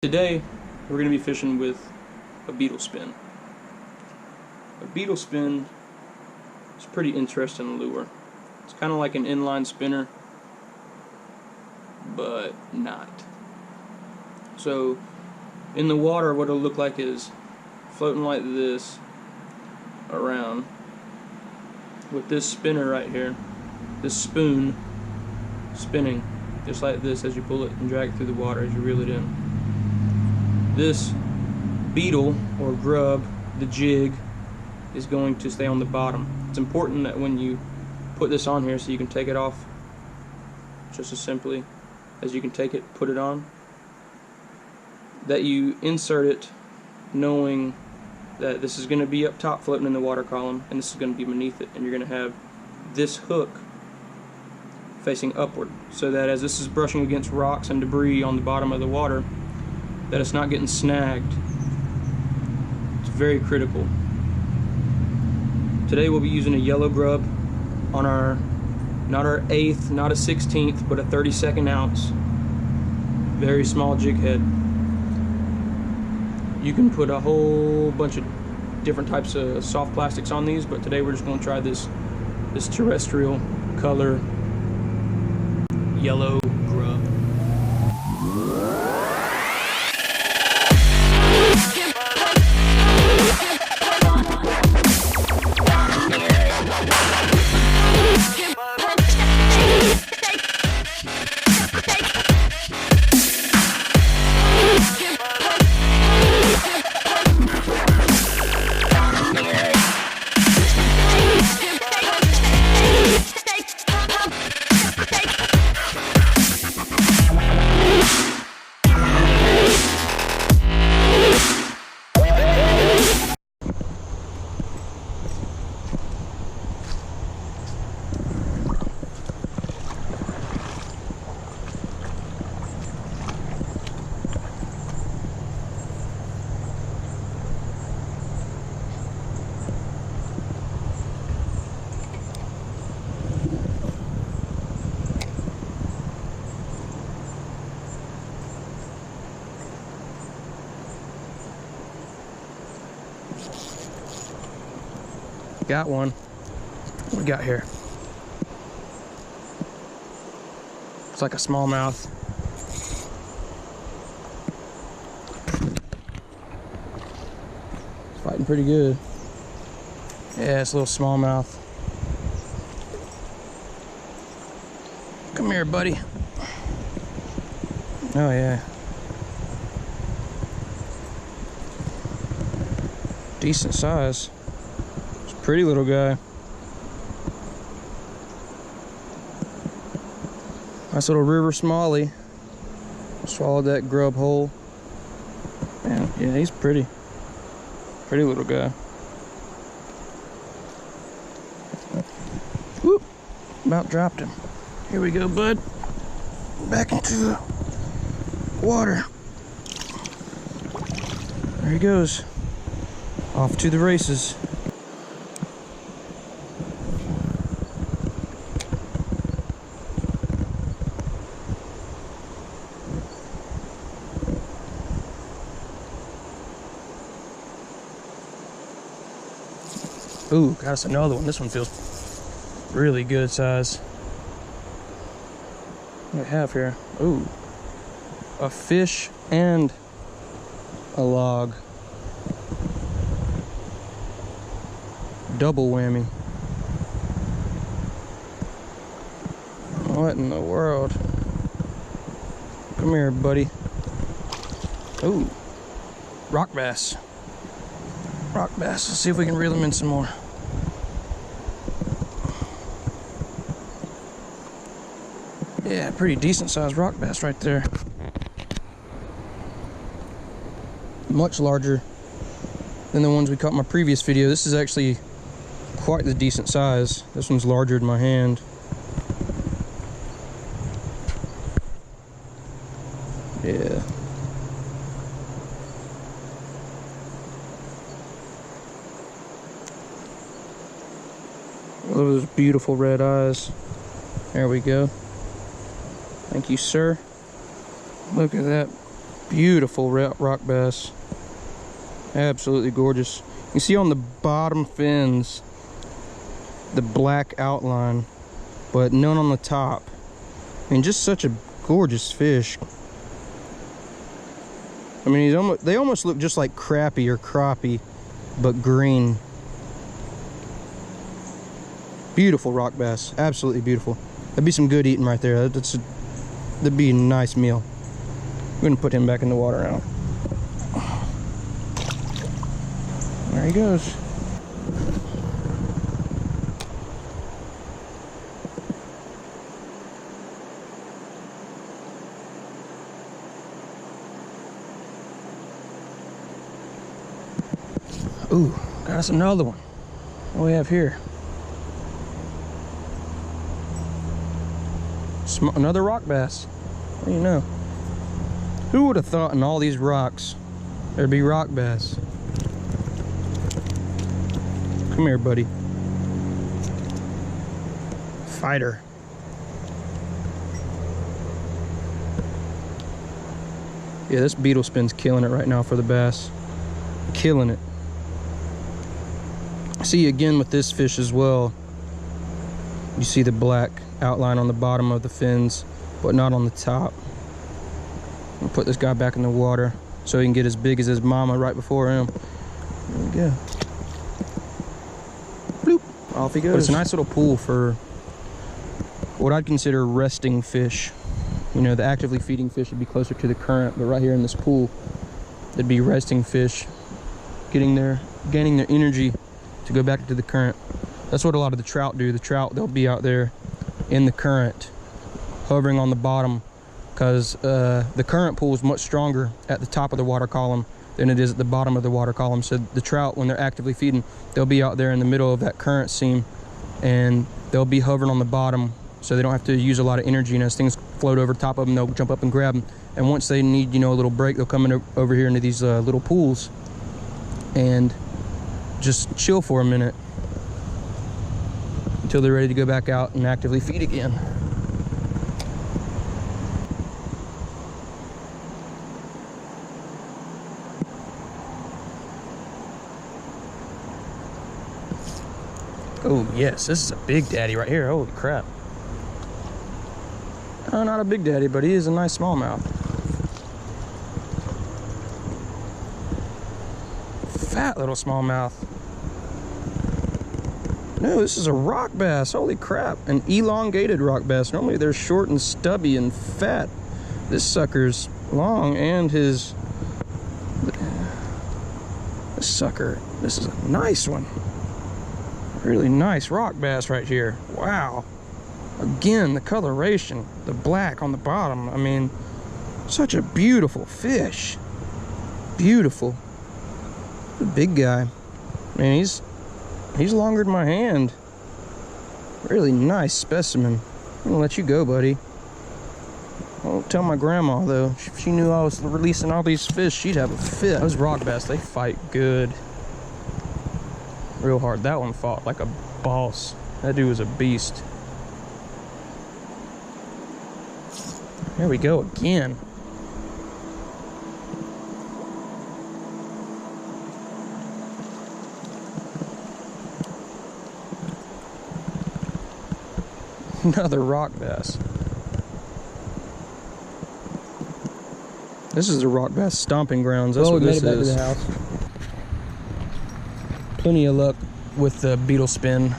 Today we're going to be fishing with a Beetle spin. A Beetle spin is a pretty interesting lure. It's kind of like an inline spinner, but not. So in the water, what it'll look like is floating like this around with this spinner right here, this spoon spinning just like this as you pull it and drag it through the water as you reel it in. This beetle or grub, the jig, is going to stay on the bottom. It's important that when you put this on here, so you can take it off just as simply as you can take it, put it on, that you insert it knowing that this is going to be up top floating in the water column and this is going to be beneath it, and you're going to have this hook facing upward so that as this is brushing against rocks and debris on the bottom of the water, that it's not getting snagged. It's very critical. Today we'll be using a yellow grub on our, not our 1/8, not a 16th, but a 32nd ounce, very small jig head. You can put a whole bunch of different types of soft plastics on these, but today we're just going to try this terrestrial color yellow grub. Got one. What we got here? It's like a smallmouth. It's fighting pretty good. Yeah, it's a little smallmouth. Come here, buddy. Oh yeah. Decent size. Pretty little guy. Nice little river smallie. Swallowed that grub whole. Man, yeah, he's pretty little guy. Whoop! About dropped him. Here we go, bud. Back into the water. There he goes. Off to the races. Ooh, got us another one. This one feels really good size. What do we have here? Ooh, a fish and a log. Double whammy. What in the world? Come here, buddy. Ooh, rock bass. Rock bass. Let's see if we can reel them in some more. Yeah, pretty decent sized rock bass right there. Much larger than the ones we caught in my previous video. This is actually quite the decent size. This one's larger than my hand. Yeah. Look at those beautiful red eyes. There we go. Thank you, sir. Look at that Beautiful rock bass. Absolutely gorgeous. You see on the bottom fins the black outline, but none on the top. I mean, just such a gorgeous fish. I mean, they almost look just like crappie or crappie, but green. Beautiful rock bass, absolutely beautiful. That'd be some good eating right there. That'd be a nice meal. I'm gonna put him back in the water now. There he goes. Ooh, got us another one. What do we have here? Another rock bass. What do you know? Who would have thought in all these rocks there'd be rock bass? Come here, buddy. Fighter. Yeah, this beetle spin's killing it right now for the bass. Killing it. See, again with this fish as well, you see the black outline on the bottom of the fins, but not on the top. I'll put this guy back in the water so he can get as big as his mama right before him. There we go. Bloop. Off he goes. But it's a nice little pool for what I'd consider resting fish. You know, the actively feeding fish would be closer to the current, but right here in this pool, there'd be resting fish gaining their energy to go back to the current. That's what a lot of the trout do. The trout, they'll be out there in the current, hovering on the bottom, because the current pool is much stronger at the top of the water column than it is at the bottom of the water column. So the trout, when they're actively feeding, they'll be out there in the middle of that current seam, and they'll be hovering on the bottom, so they don't have to use a lot of energy. And as things float over top of them, they'll jump up and grab them. And once they need, you know, a little break, they'll come in over here into these little pools and just chill for a minute until they're ready to go back out and actively feed again. Oh yes, this is a big daddy right here. Holy crap. Oh, not a big daddy, but he is a nice smallmouth. Fat little smallmouth. No, this is a rock bass. Holy crap. An elongated rock bass. Normally they're short and stubby and fat. This sucker's long, and this is a nice one. Really nice rock bass right here. Wow. Again, the coloration, the black on the bottom. I mean, such a beautiful fish. Beautiful. The big guy. I mean, he's longer than my hand. Really nice specimen. I'm gonna let you go, buddy. I won't tell my grandma though. If she knew I was releasing all these fish, she'd have a fit. Those rock bass, they fight good. Real hard. That one fought like a boss. That dude was a beast. There we go again. Another rock bass. This is the rock bass stomping grounds. That's what this is. We made it back to the house. Plenty of luck with the beetle spin.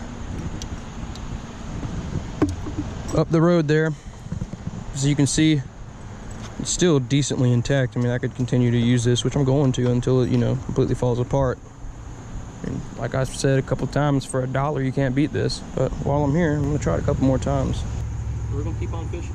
Up the road there, as you can see, it's still decently intact. I mean, I could continue to use this, which I'm going to until it, you know, completely falls apart. And like I've said a couple times, for $1 you can't beat this. But while I'm here, I'm gonna try it a couple more times. We're gonna keep on fishing.